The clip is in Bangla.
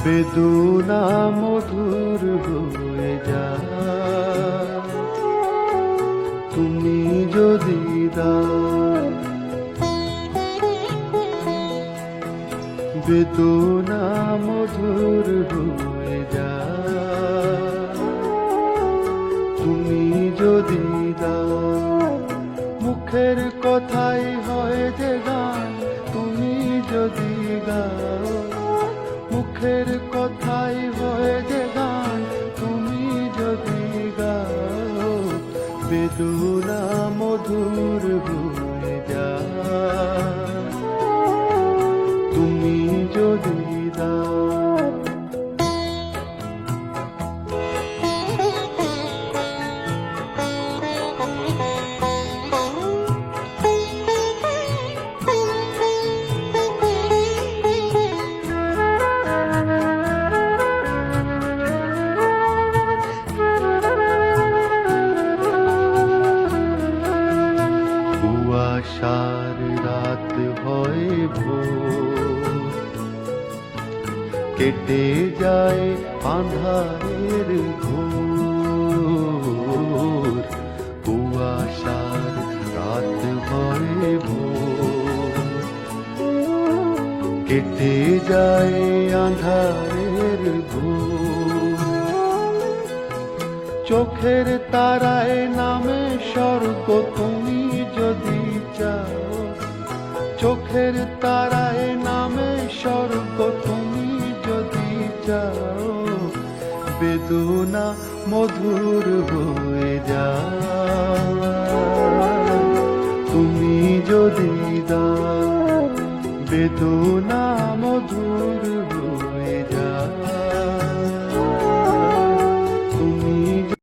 বেদনা মধুর হয়ে যা তুমি যদি দাও, বেদনা মধুর হয়ে যা তুমি যদি দাও। মুখের কথাই হয় যে গান তুমি যদি গাও, মুখের কথাই হয় যে গান তুমি যদি গাও। বেদনা মধুর হয়ে যা তুমি যদি দাও। কুয়াশার রাত হয় ভোর, কেটে যায় আঁধারের ঘোর। কুয়াশার রাত হয় ভোর, কেটে যায় আঁধারের ঘোর। চোখের তারায় নামে স্বর্গ তুমি যদি চাও, চোখের তারায় নামে স্বর্গ তুমি যদি চাও। বেদনা মধুর হয়ে যা তুমি যদি দাও, বেদনা মধুর